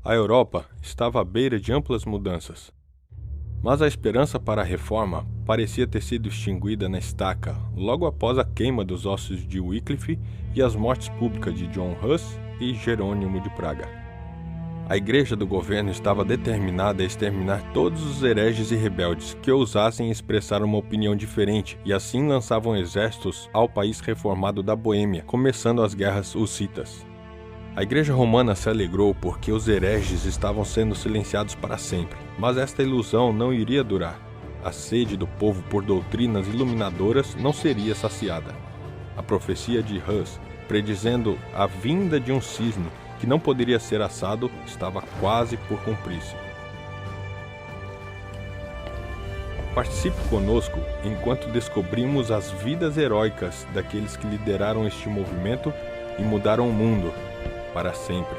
A Europa estava à beira de amplas mudanças. Mas a esperança para a reforma parecia ter sido extinguida na estaca logo após a queima dos ossos de Wycliffe e as mortes públicas de John Hus e Jerônimo de Praga. A igreja do governo estava determinada a exterminar todos os hereges e rebeldes que ousassem expressar uma opinião diferente e assim lançavam exércitos ao país reformado da Boêmia, começando as guerras hussitas. A igreja romana se alegrou porque os hereges estavam sendo silenciados para sempre, mas esta ilusão não iria durar. A sede do povo por doutrinas iluminadoras não seria saciada. A profecia de Hus, predizendo a vinda de um cisne que não poderia ser assado, estava quase por cumprir-se. Participe conosco enquanto descobrimos as vidas heróicas daqueles que lideraram este movimento e mudaram o mundo para sempre.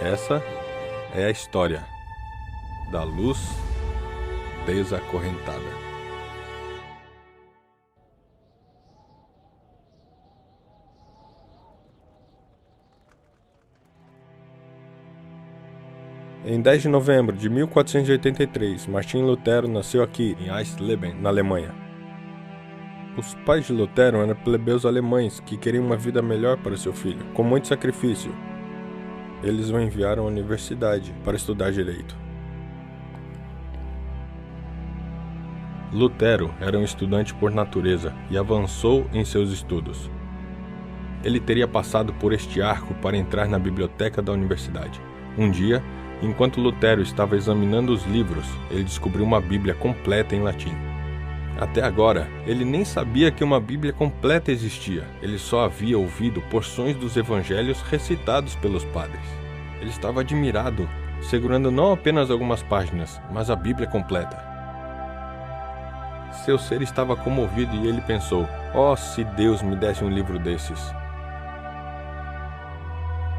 Essa é a história da luz desacorrentada. Em 10 de novembro de 1483, Martim Lutero nasceu aqui, em Eisleben, na Alemanha. Os pais de Lutero eram plebeus alemães que queriam uma vida melhor para seu filho, com muito sacrifício. Eles o enviaram à universidade para estudar direito. Lutero era um estudante por natureza e avançou em seus estudos. Ele teria passado por este arco para entrar na biblioteca da universidade. Um dia, enquanto Lutero estava examinando os livros, ele descobriu uma Bíblia completa em latim. Até agora, ele nem sabia que uma Bíblia completa existia. Ele só havia ouvido porções dos evangelhos recitados pelos padres. Ele estava admirado, segurando não apenas algumas páginas, mas a Bíblia completa. Seu ser estava comovido e ele pensou: "Oh, se Deus me desse um livro desses!"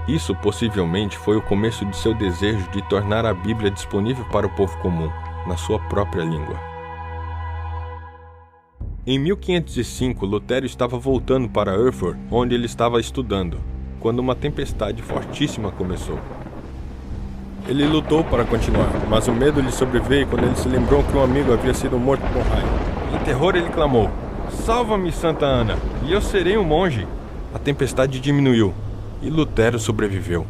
Isso possivelmente foi o começo de seu desejo de tornar a Bíblia disponível para o povo comum, na sua própria língua. Em 1505, Lutero estava voltando para Erfurt, onde ele estava estudando, quando uma tempestade fortíssima começou. Ele lutou para continuar, mas o medo lhe sobreveio quando ele se lembrou que um amigo havia sido morto por um raio. Em terror ele clamou: "Salva-me, Santa Ana, e eu serei um monge!" A tempestade diminuiu, e Lutero sobreviveu.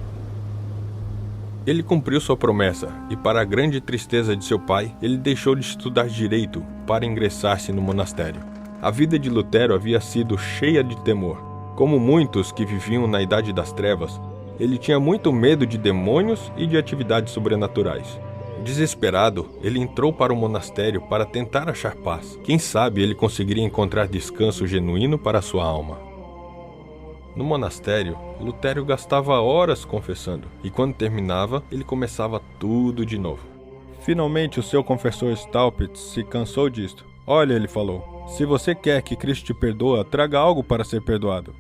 Ele cumpriu sua promessa, e para a grande tristeza de seu pai, ele deixou de estudar direito para ingressar-se no monastério. A vida de Lutero havia sido cheia de temor. Como muitos que viviam na Idade das Trevas, ele tinha muito medo de demônios e de atividades sobrenaturais. Desesperado, ele entrou para o monastério para tentar achar paz. Quem sabe ele conseguiria encontrar descanso genuíno para sua alma. No monastério, Lutero gastava horas confessando, e quando terminava, ele começava tudo de novo. Finalmente, o seu confessor Staupitz se cansou disto. "Olha", ele falou, "se você quer que Cristo te perdoe, traga algo para ser perdoado."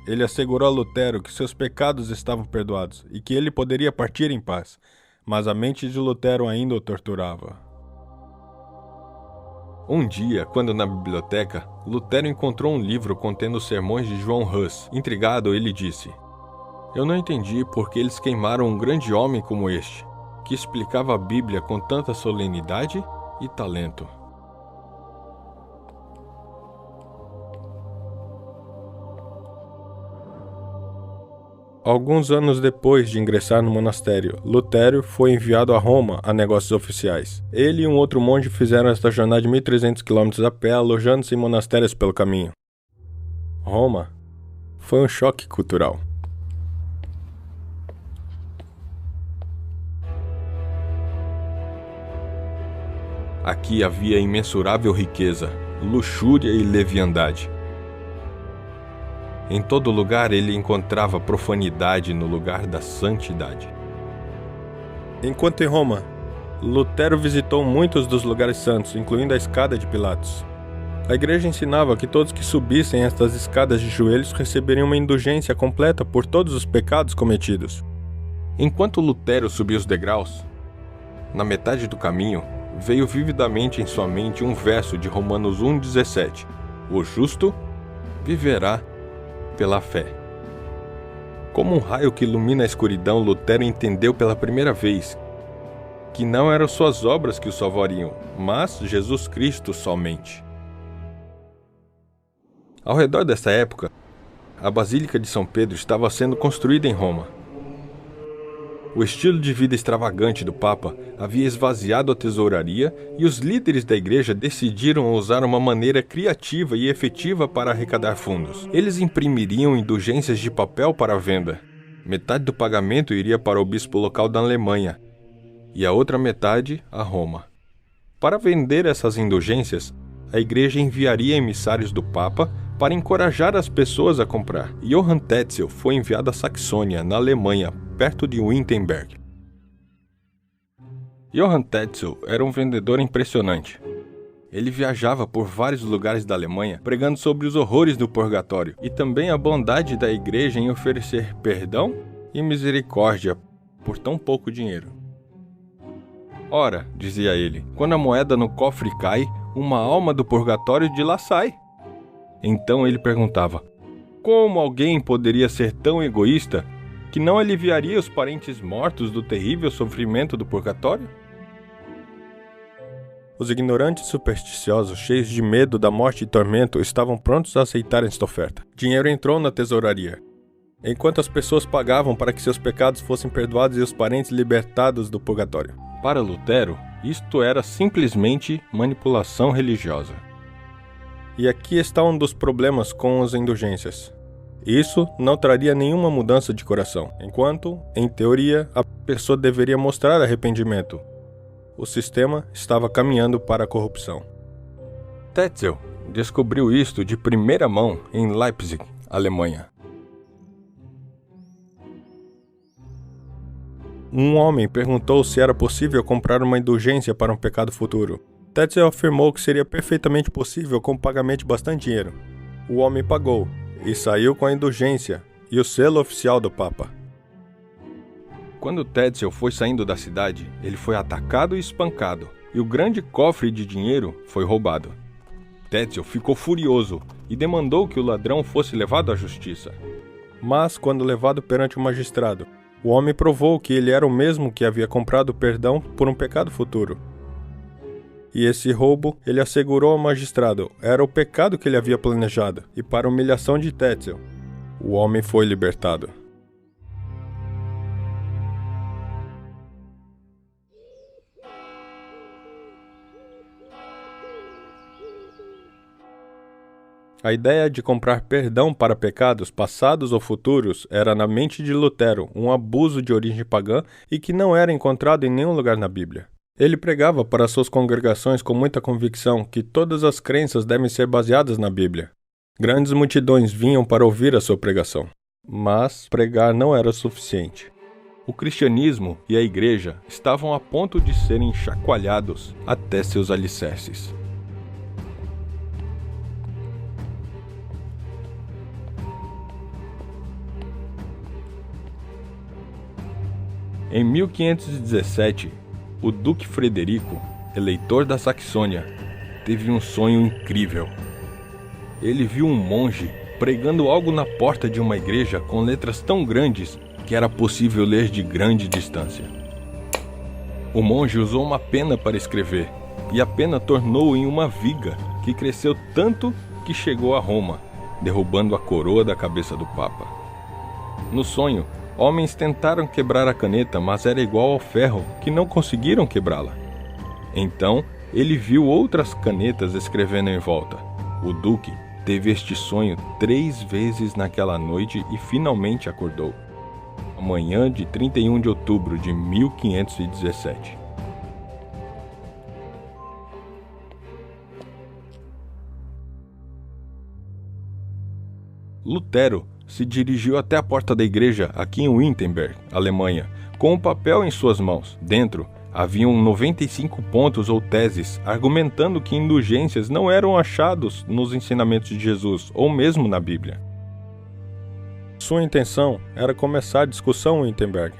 Ele assegurou a Lutero que seus pecados estavam perdoados e que ele poderia partir em paz, mas a mente de Lutero ainda o torturava. Um dia, quando na biblioteca, Lutero encontrou um livro contendo os sermões de João Hus. Intrigado, ele disse: "Eu não entendi por que eles queimaram um grande homem como este, que explicava a Bíblia com tanta solenidade e talento." Alguns anos depois de ingressar no monastério, Lutero foi enviado a Roma a negócios oficiais. Ele e um outro monge fizeram esta jornada de 1.300 km a pé, alojando-se em monastérios pelo caminho. Roma foi um choque cultural. Aqui havia imensurável riqueza, luxúria e leviandade. Em todo lugar ele encontrava profanidade no lugar da santidade. Enquanto em Roma, Lutero visitou muitos dos lugares santos, incluindo a escada de Pilatos. A igreja ensinava que todos que subissem estas escadas de joelhos receberiam uma indulgência completa por todos os pecados cometidos. Enquanto Lutero subia os degraus, na metade do caminho, veio vividamente em sua mente um verso de Romanos 1,17: "O justo viverá pela fé." Como um raio que ilumina a escuridão, Lutero entendeu pela primeira vez que não eram suas obras que o salvariam, mas Jesus Cristo somente. Ao redor dessa época, a Basílica de São Pedro estava sendo construída em Roma. O estilo de vida extravagante do Papa havia esvaziado a tesouraria e os líderes da igreja decidiram usar uma maneira criativa e efetiva para arrecadar fundos. Eles imprimiriam indulgências de papel para venda. Metade do pagamento iria para o bispo local da Alemanha e a outra metade a Roma. Para vender essas indulgências, a igreja enviaria emissários do Papa para encorajar as pessoas a comprar. Johann Tetzel foi enviado à Saxônia, na Alemanha, perto de Wittenberg. Johann Tetzel era um vendedor impressionante. Ele viajava por vários lugares da Alemanha, pregando sobre os horrores do purgatório e também a bondade da igreja em oferecer perdão e misericórdia por tão pouco dinheiro. Ora, dizia ele, quando a moeda no cofre cai, uma alma do purgatório de lá sai. Então ele perguntava, como alguém poderia ser tão egoísta que não aliviaria os parentes mortos do terrível sofrimento do purgatório? Os ignorantes supersticiosos, cheios de medo da morte e tormento, estavam prontos a aceitar esta oferta. Dinheiro entrou na tesouraria. Enquanto as pessoas pagavam para que seus pecados fossem perdoados e os parentes libertados do purgatório. Para Lutero, isto era simplesmente manipulação religiosa. E aqui está um dos problemas com as indulgências. Isso não traria nenhuma mudança de coração, enquanto, em teoria, a pessoa deveria mostrar arrependimento. O sistema estava caminhando para a corrupção. Tetzel descobriu isto de primeira mão em Leipzig, Alemanha. Um homem perguntou se era possível comprar uma indulgência para um pecado futuro. Tetzel afirmou que seria perfeitamente possível com pagamento de bastante dinheiro. O homem pagou e saiu com a indulgência e o selo oficial do Papa. Quando Tetzel foi saindo da cidade, ele foi atacado e espancado, e o grande cofre de dinheiro foi roubado. Tetzel ficou furioso e demandou que o ladrão fosse levado à justiça. Mas, quando levado perante o magistrado, o homem provou que ele era o mesmo que havia comprado perdão por um pecado futuro. E esse roubo, ele assegurou ao magistrado, era o pecado que ele havia planejado, e para a humilhação de Tetzel, o homem foi libertado. A ideia de comprar perdão para pecados passados ou futuros era na mente de Lutero um abuso de origem pagã e que não era encontrado em nenhum lugar na Bíblia. Ele pregava para suas congregações com muita convicção que todas as crenças devem ser baseadas na Bíblia. Grandes multidões vinham para ouvir a sua pregação, mas pregar não era suficiente. O cristianismo e a igreja estavam a ponto de serem chacoalhados até seus alicerces. Em 1517, o Duque Frederico, eleitor da Saxônia, teve um sonho incrível. Ele viu um monge pregando algo na porta de uma igreja com letras tão grandes que era possível ler de grande distância. O monge usou uma pena para escrever, e a pena tornou em uma viga que cresceu tanto que chegou a Roma, derrubando a coroa da cabeça do Papa. No sonho, homens tentaram quebrar a caneta, mas era igual ao ferro, que não conseguiram quebrá-la. Então, ele viu outras canetas escrevendo em volta. O duque teve este sonho 3 vezes naquela noite e finalmente acordou. Manhã de 31 de outubro de 1517. Lutero se dirigiu até a porta da igreja aqui em Wittenberg, Alemanha, com um papel em suas mãos. Dentro, haviam 95 pontos ou teses argumentando que indulgências não eram achados nos ensinamentos de Jesus ou mesmo na Bíblia. Sua intenção era começar a discussão em Wittenberg.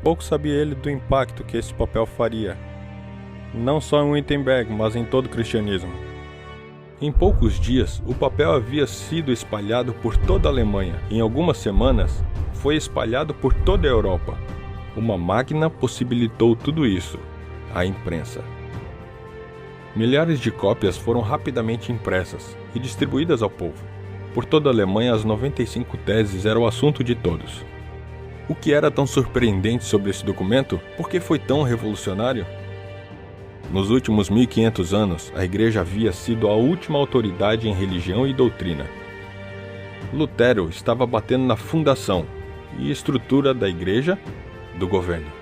Pouco sabia ele do impacto que esse papel faria, não só em Wittenberg, mas em todo o cristianismo. Em poucos dias, o papel havia sido espalhado por toda a Alemanha. Em algumas semanas, foi espalhado por toda a Europa. Uma máquina possibilitou tudo isso: a imprensa. Milhares de cópias foram rapidamente impressas e distribuídas ao povo. Por toda a Alemanha, as 95 teses eram o assunto de todos. O que era tão surpreendente sobre esse documento? Por que foi tão revolucionário? Nos últimos 1500 anos, a Igreja havia sido a última autoridade em religião e doutrina. Lutero estava batendo na fundação e estrutura da Igreja, do governo.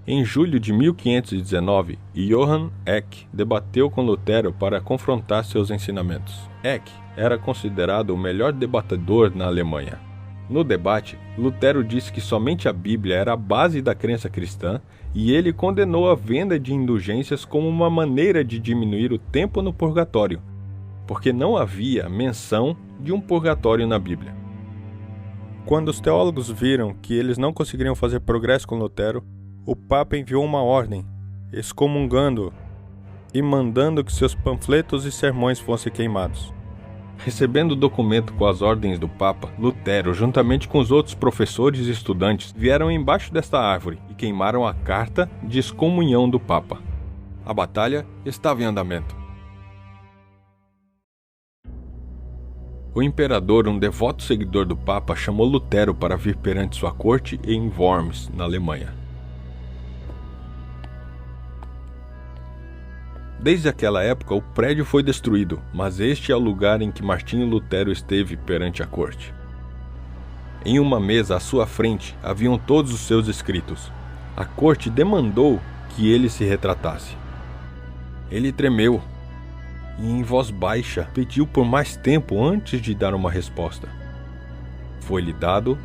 Em julho de 1519, Johann Eck debateu com Lutero para confrontar seus ensinamentos. Eck era considerado o melhor debatedor na Alemanha. No debate, Lutero disse que somente a Bíblia era a base da crença cristã e ele condenou a venda de indulgências como uma maneira de diminuir o tempo no purgatório, porque não havia menção de um purgatório na Bíblia. Quando os teólogos viram que eles não conseguiriam fazer progresso com Lutero, o Papa enviou uma ordem, excomungando-o e mandando que seus panfletos e sermões fossem queimados. Recebendo o documento com as ordens do Papa, Lutero, juntamente com os outros professores e estudantes, vieram embaixo desta árvore e queimaram a carta de excomunhão do Papa. A batalha estava em andamento. O imperador, um devoto seguidor do Papa, chamou Lutero para vir perante sua corte em Worms, na Alemanha. Desde aquela época, o prédio foi destruído, mas este é o lugar em que Martinho Lutero esteve perante a corte. Em uma mesa à sua frente haviam todos os seus escritos. A corte demandou que ele se retratasse. Ele tremeu e, em voz baixa, pediu por mais tempo antes de dar uma resposta. Foi-lhe dado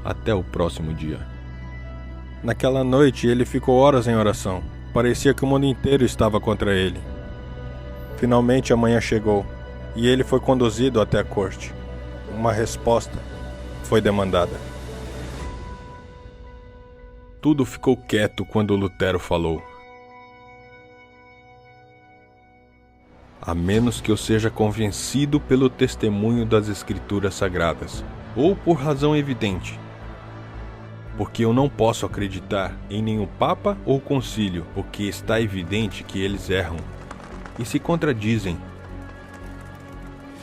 até o próximo dia. Naquela noite, ele ficou horas em oração. Parecia que o mundo inteiro estava contra ele. Finalmente a manhã chegou, e ele foi conduzido até a corte. Uma resposta foi demandada. Tudo ficou quieto quando Lutero falou. A menos que eu seja convencido pelo testemunho das Escrituras Sagradas, ou por razão evidente, porque eu não posso acreditar em nenhum papa ou concílio, porque está evidente que eles erram e se contradizem.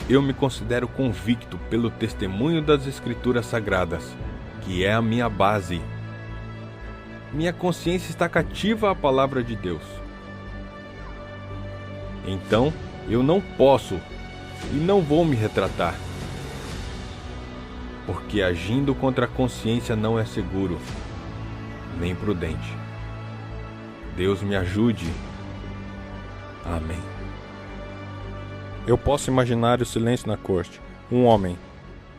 Eu me considero convicto pelo testemunho das Escrituras Sagradas, que é a minha base. Minha consciência está cativa à palavra de Deus. Então, eu não posso e não vou me retratar, porque agindo contra a consciência não é seguro, nem prudente. Deus me ajude. Amém. Eu posso imaginar o silêncio na corte. Um homem,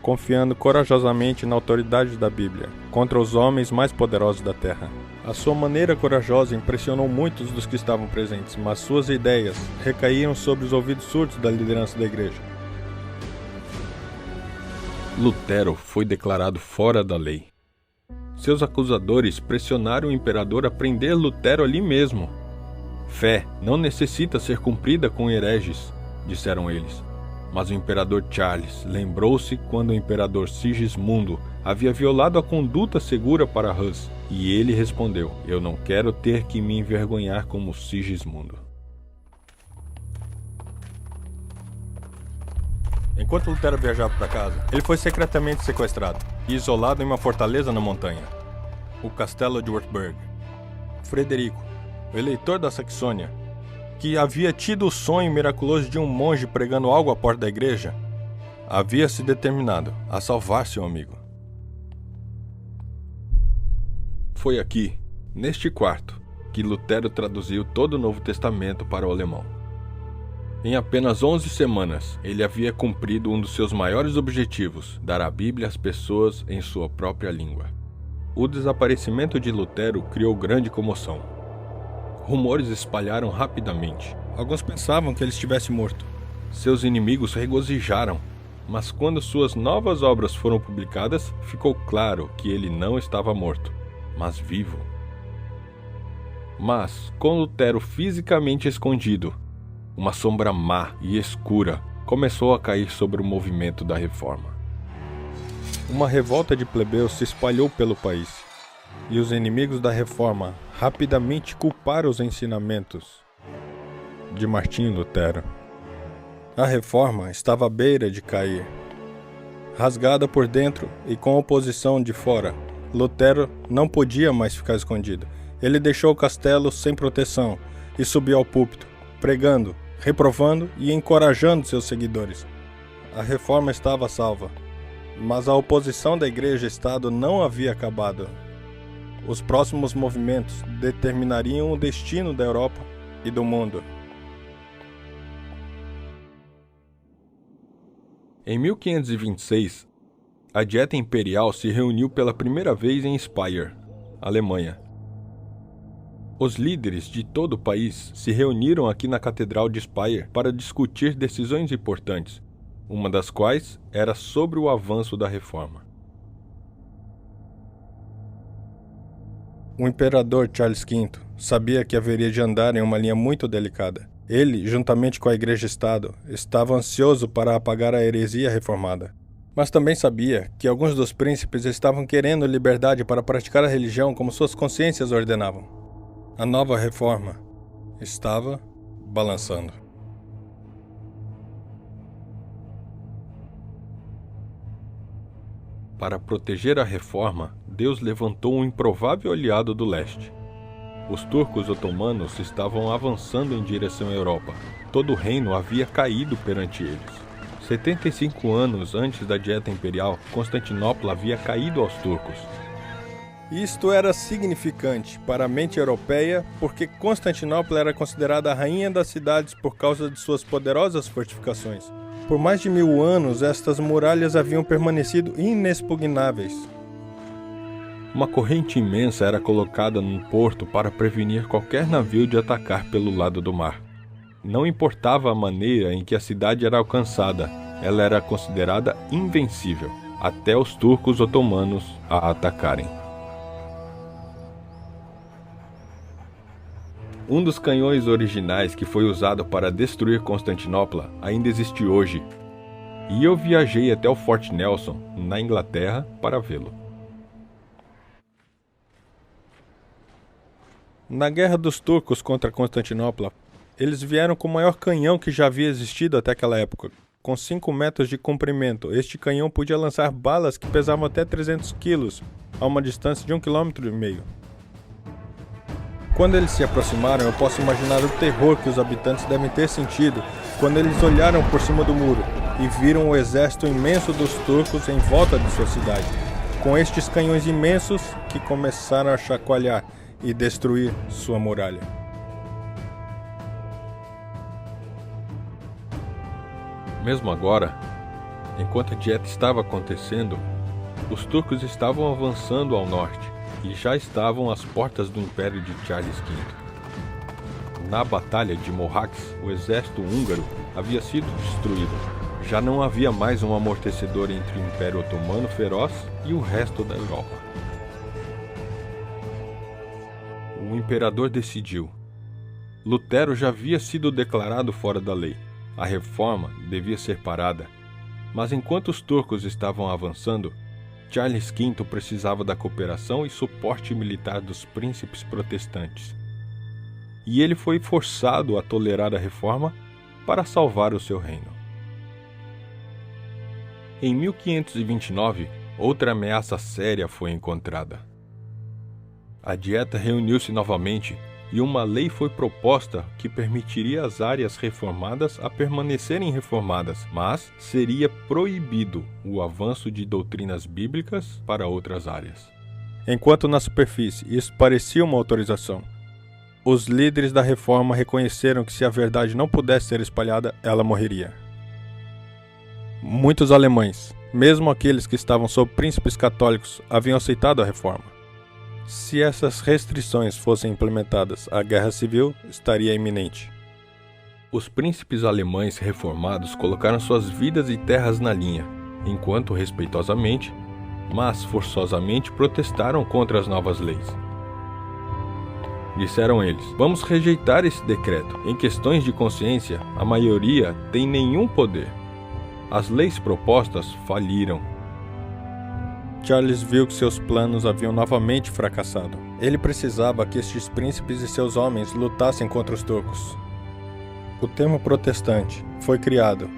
confiando corajosamente na autoridade da Bíblia, contra os homens mais poderosos da terra. A sua maneira corajosa impressionou muitos dos que estavam presentes, mas suas ideias recaíam sobre os ouvidos surdos da liderança da igreja. Lutero foi declarado fora da lei. Seus acusadores pressionaram o imperador a prender Lutero ali mesmo. Fé não necessita ser cumprida com hereges, disseram eles. Mas o imperador Charles lembrou-se quando o imperador Sigismundo havia violado a conduta segura para Hus, e ele respondeu: eu não quero ter que me envergonhar como Sigismundo. Enquanto Lutero viajava para casa, ele foi secretamente sequestrado e isolado em uma fortaleza na montanha, o Castelo de Wartburg. Frederico, o eleitor da Saxônia, que havia tido o sonho miraculoso de um monge pregando algo à porta da igreja, havia se determinado a salvar seu amigo. Foi aqui, neste quarto, que Lutero traduziu todo o Novo Testamento para o alemão. Em apenas 11 semanas, ele havia cumprido um dos seus maiores objetivos, dar a Bíblia às pessoas em sua própria língua. O desaparecimento de Lutero criou grande comoção. Rumores espalharam rapidamente. Alguns pensavam que ele estivesse morto. Seus inimigos regozijaram, mas quando suas novas obras foram publicadas, ficou claro que ele não estava morto, mas vivo. Mas, com Lutero fisicamente escondido, uma sombra má e escura começou a cair sobre o movimento da reforma. Uma revolta de plebeus se espalhou pelo país, e os inimigos da reforma rapidamente culparam os ensinamentos de Martinho Lutero. A reforma estava à beira de cair. Rasgada por dentro e com oposição de fora, Lutero não podia mais ficar escondido. Ele deixou o castelo sem proteção e subiu ao púlpito, pregando, reprovando e encorajando seus seguidores. A reforma estava salva, mas a oposição da Igreja-Estado não havia acabado. Os próximos movimentos determinariam o destino da Europa e do mundo. Em 1526, a Dieta Imperial se reuniu pela primeira vez em Speyer, Alemanha. Os líderes de todo o país se reuniram aqui na Catedral de Speyer para discutir decisões importantes, uma das quais era sobre o avanço da reforma. O imperador Charles V sabia que haveria de andar em uma linha muito delicada. Ele, juntamente com a Igreja-Estado, estava ansioso para apagar a heresia reformada. Mas também sabia que alguns dos príncipes estavam querendo liberdade para praticar a religião como suas consciências ordenavam. A nova reforma estava balançando. Para proteger a reforma, Deus levantou um improvável aliado do leste. Os turcos otomanos estavam avançando em direção à Europa. Todo o reino havia caído perante eles. 75 anos antes da Dieta Imperial, Constantinopla havia caído aos turcos. Isto era significante para a mente europeia porque Constantinopla era considerada a rainha das cidades por causa de suas poderosas fortificações. Por mais de 1000 anos, estas muralhas haviam permanecido inexpugnáveis. Uma corrente imensa era colocada num porto para prevenir qualquer navio de atacar pelo lado do mar. Não importava a maneira em que a cidade era alcançada, ela era considerada invencível, até os turcos otomanos a atacarem. Um dos canhões originais que foi usado para destruir Constantinopla ainda existe hoje, e eu viajei até o Fort Nelson, na Inglaterra, para vê-lo. Na Guerra dos Turcos contra Constantinopla, eles vieram com o maior canhão que já havia existido até aquela época. Com 5 metros de comprimento, este canhão podia lançar balas que pesavam até 300 quilos, a uma distância de 1,5 km. Quando eles se aproximaram, eu posso imaginar o terror que os habitantes devem ter sentido quando eles olharam por cima do muro e viram o exército imenso dos turcos em volta de sua cidade, com estes canhões imensos que começaram a chacoalhar e destruir sua muralha. Mesmo agora, enquanto a dieta estava acontecendo, os turcos estavam avançando ao norte e já estavam às portas do Império de Charles V. Na Batalha de Mohacs, o exército húngaro havia sido destruído. Já não havia mais um amortecedor entre o Império Otomano feroz e o resto da Europa. O imperador decidiu. Lutero já havia sido declarado fora da lei. A reforma devia ser parada. Mas enquanto os turcos estavam avançando, Charles V precisava da cooperação e suporte militar dos príncipes protestantes. E ele foi forçado a tolerar a reforma para salvar o seu reino. Em 1529, outra ameaça séria foi encontrada. A dieta reuniu-se novamente e uma lei foi proposta que permitiria às áreas reformadas a permanecerem reformadas, mas seria proibido o avanço de doutrinas bíblicas para outras áreas. Enquanto na superfície isso parecia uma autorização, os líderes da reforma reconheceram que se a verdade não pudesse ser espalhada, ela morreria. Muitos alemães, mesmo aqueles que estavam sob príncipes católicos, haviam aceitado a reforma. Se essas restrições fossem implementadas, a guerra civil estaria iminente. Os príncipes alemães reformados colocaram suas vidas e terras na linha, enquanto respeitosamente, mas forçosamente protestaram contra as novas leis. disseram eles. Vamos rejeitar esse decreto. Em questões de consciência, a maioria tem nenhum poder. As leis propostas faliram. Charles viu que seus planos haviam novamente fracassado. Ele precisava que estes príncipes e seus homens lutassem contra os turcos. O termo protestante foi criado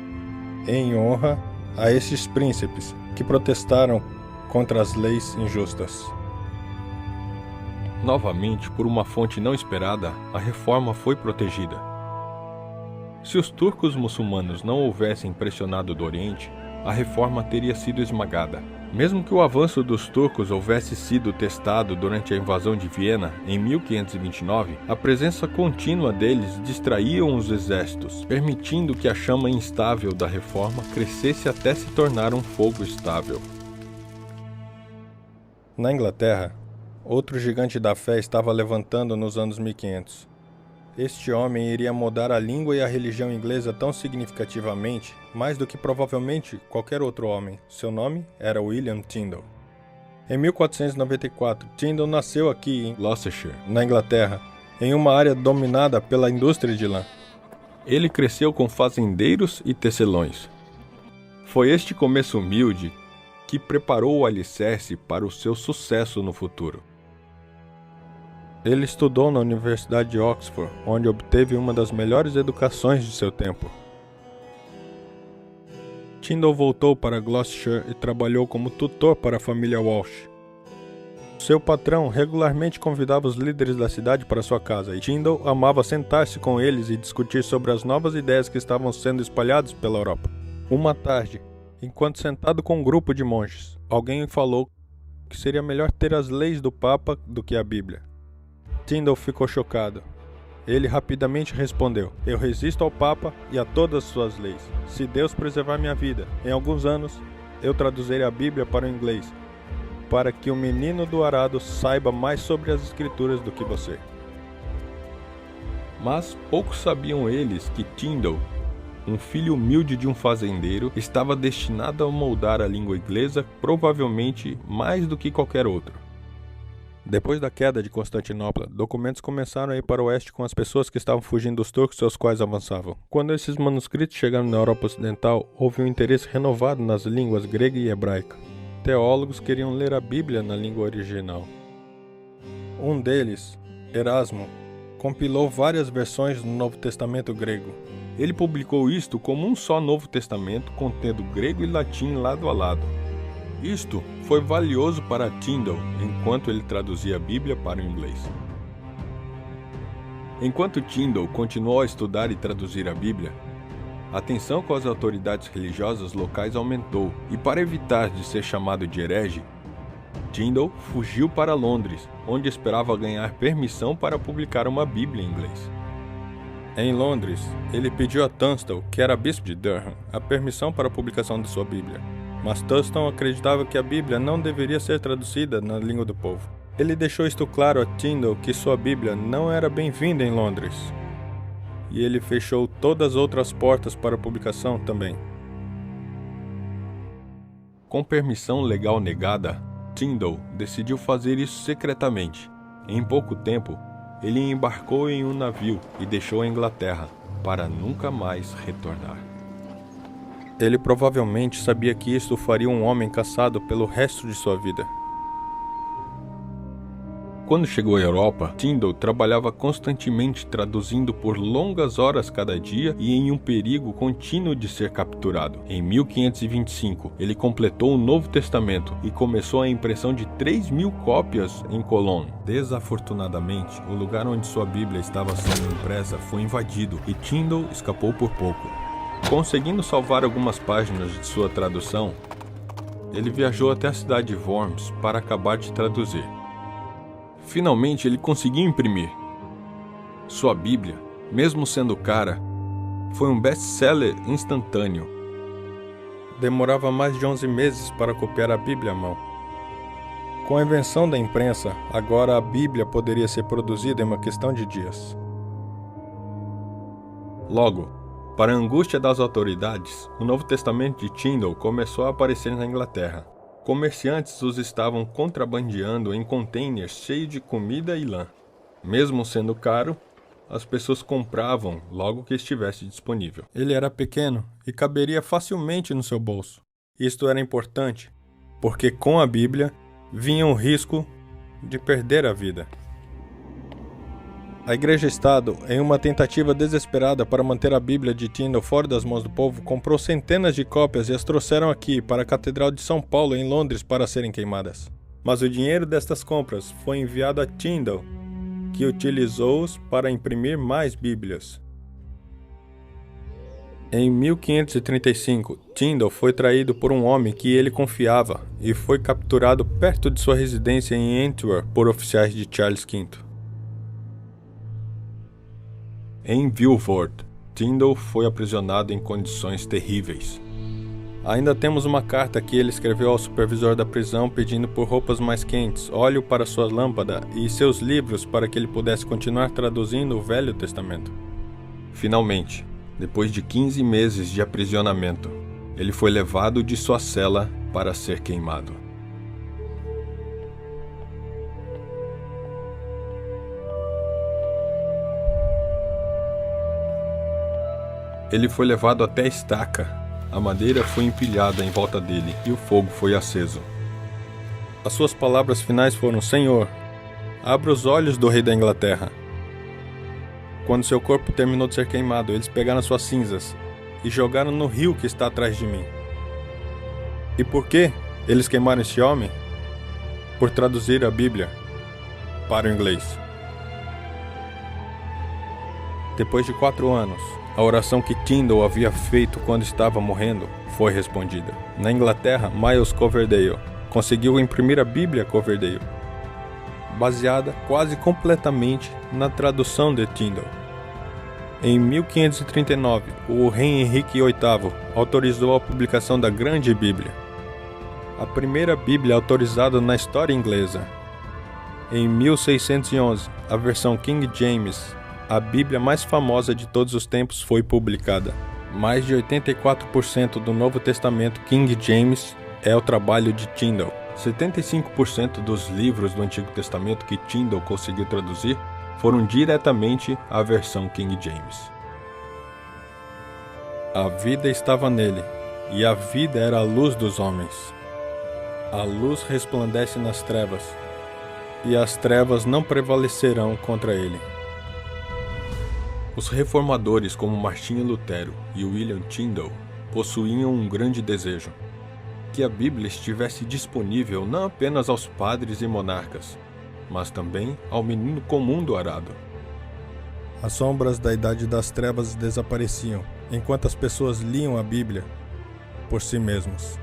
em honra a estes príncipes que protestaram contra as leis injustas. Novamente, por uma fonte não esperada, a reforma foi protegida. Se os turcos muçulmanos não houvessem pressionado do Oriente, a reforma teria sido esmagada. Mesmo que o avanço dos turcos houvesse sido testado durante a invasão de Viena em 1529, a presença contínua deles distraía os exércitos, permitindo que a chama instável da reforma crescesse até se tornar um fogo estável. Na Inglaterra, outro gigante da fé estava levantando nos anos 1500. Este homem iria mudar a língua e a religião inglesa tão significativamente, mais do que provavelmente qualquer outro homem. Seu nome era William Tyndale. Em 1494, Tyndale nasceu aqui em Gloucestershire, na Inglaterra, em uma área dominada pela indústria de lã. Ele cresceu com fazendeiros e tecelões. Foi este começo humilde que preparou o alicerce para o seu sucesso no futuro. Ele estudou na Universidade de Oxford, onde obteve uma das melhores educações de seu tempo. Tyndale voltou para Gloucestershire e trabalhou como tutor para a família Walsh. Seu patrão regularmente convidava os líderes da cidade para sua casa, e Tyndale amava sentar-se com eles e discutir sobre as novas ideias que estavam sendo espalhadas pela Europa. Uma tarde, enquanto sentado com um grupo de monges, alguém falou que seria melhor ter as leis do Papa do que a Bíblia. Tyndale ficou chocado. Ele rapidamente respondeu: "Eu resisto ao Papa e a todas as suas leis. Se Deus preservar minha vida, em alguns anos, eu traduzirei a Bíblia para o inglês, para que o menino do arado saiba mais sobre as Escrituras do que você." Mas poucos sabiam eles que Tyndale, um filho humilde de um fazendeiro, estava destinado a moldar a língua inglesa provavelmente mais do que qualquer outro. Depois da queda de Constantinopla, documentos começaram a ir para o oeste com as pessoas que estavam fugindo dos turcos aos quais avançavam. Quando esses manuscritos chegaram na Europa Ocidental, houve um interesse renovado nas línguas grega e hebraica. Teólogos queriam ler a Bíblia na língua original. Um deles, Erasmo, compilou várias versões do Novo Testamento grego. Ele publicou isto como um só Novo Testamento, contendo grego e latim lado a lado. Isto foi valioso para Tyndale enquanto ele traduzia a Bíblia para o inglês. Enquanto Tyndale continuou a estudar e traduzir a Bíblia, a tensão com as autoridades religiosas locais aumentou, e para evitar de ser chamado de herege, Tyndale fugiu para Londres, onde esperava ganhar permissão para publicar uma Bíblia em inglês. Em Londres, ele pediu a Tunstall, que era bispo de Durham, a permissão para a publicação de sua Bíblia. Mas Tunstall acreditava que a Bíblia não deveria ser traduzida na língua do povo. Ele deixou isto claro a Tyndale que sua Bíblia não era bem-vinda em Londres. E ele fechou todas as outras portas para a publicação também. Com permissão legal negada, Tyndale decidiu fazer isso secretamente. Em pouco tempo, ele embarcou em um navio e deixou a Inglaterra para nunca mais retornar. Ele provavelmente sabia que isto faria um homem caçado pelo resto de sua vida. Quando chegou à Europa, Tyndale trabalhava constantemente traduzindo por longas horas cada dia e em um perigo contínuo de ser capturado. Em 1525, ele completou o Novo Testamento e começou a impressão de 3.000 cópias em Cologne. Desafortunadamente, o lugar onde sua Bíblia estava sendo impressa foi invadido e Tyndale escapou por pouco. Conseguindo salvar algumas páginas de sua tradução, ele viajou até a cidade de Worms para acabar de traduzir. Finalmente ele conseguiu imprimir. Sua Bíblia, mesmo sendo cara, foi um best-seller instantâneo. Demorava mais de 11 meses para copiar a Bíblia à mão. Com a invenção da imprensa, agora a Bíblia poderia ser produzida em uma questão de dias. Logo, para a angústia das autoridades, o Novo Testamento de Tyndale começou a aparecer na Inglaterra. Comerciantes os estavam contrabandeando em containers cheios de comida e lã. Mesmo sendo caro, as pessoas compravam logo que estivesse disponível. Ele era pequeno e caberia facilmente no seu bolso. Isto era importante, porque com a Bíblia vinha o risco de perder a vida. A Igreja-Estado, em uma tentativa desesperada para manter a Bíblia de Tyndale fora das mãos do povo, comprou centenas de cópias e as trouxeram aqui para a Catedral de São Paulo, em Londres, para serem queimadas. Mas o dinheiro destas compras foi enviado a Tyndale, que utilizou-os para imprimir mais Bíblias. Em 1535, Tyndale foi traído por um homem que ele confiava e foi capturado perto de sua residência em Antwerp por oficiais de Charles V. Em Vilvoorde, Tyndale foi aprisionado em condições terríveis. Ainda temos uma carta que ele escreveu ao supervisor da prisão pedindo por roupas mais quentes, óleo para sua lâmpada e seus livros para que ele pudesse continuar traduzindo o Velho Testamento. Finalmente, depois de 15 meses de aprisionamento, ele foi levado de sua cela para ser queimado. Ele foi levado até a estaca. A madeira foi empilhada em volta dele e o fogo foi aceso. As suas palavras finais foram: Senhor, abra os olhos do rei da Inglaterra. Quando seu corpo terminou de ser queimado, eles pegaram suas cinzas e jogaram no rio que está atrás de mim. E por que eles queimaram este homem? Por traduzir a Bíblia para o inglês. Depois de 4 anos, a oração que Tyndale havia feito quando estava morrendo foi respondida. Na Inglaterra, Miles Coverdale conseguiu imprimir a Bíblia Coverdale, baseada quase completamente na tradução de Tyndale. Em 1539, o rei Henrique VIII autorizou a publicação da Grande Bíblia, a primeira Bíblia autorizada na história inglesa. Em 1611, a versão King James, a Bíblia mais famosa de todos os tempos, foi publicada. Mais de 84% do Novo Testamento King James é o trabalho de Tyndale. 75% dos livros do Antigo Testamento que Tyndale conseguiu traduzir foram diretamente à versão King James. A vida estava nele, e a vida era a luz dos homens. A luz resplandece nas trevas, e as trevas não prevalecerão contra ele. Os reformadores como Martinho Lutero e William Tyndale possuíam um grande desejo: que a Bíblia estivesse disponível não apenas aos padres e monarcas, mas também ao menino comum do arado. As sombras da Idade das Trevas desapareciam, enquanto as pessoas liam a Bíblia por si mesmas.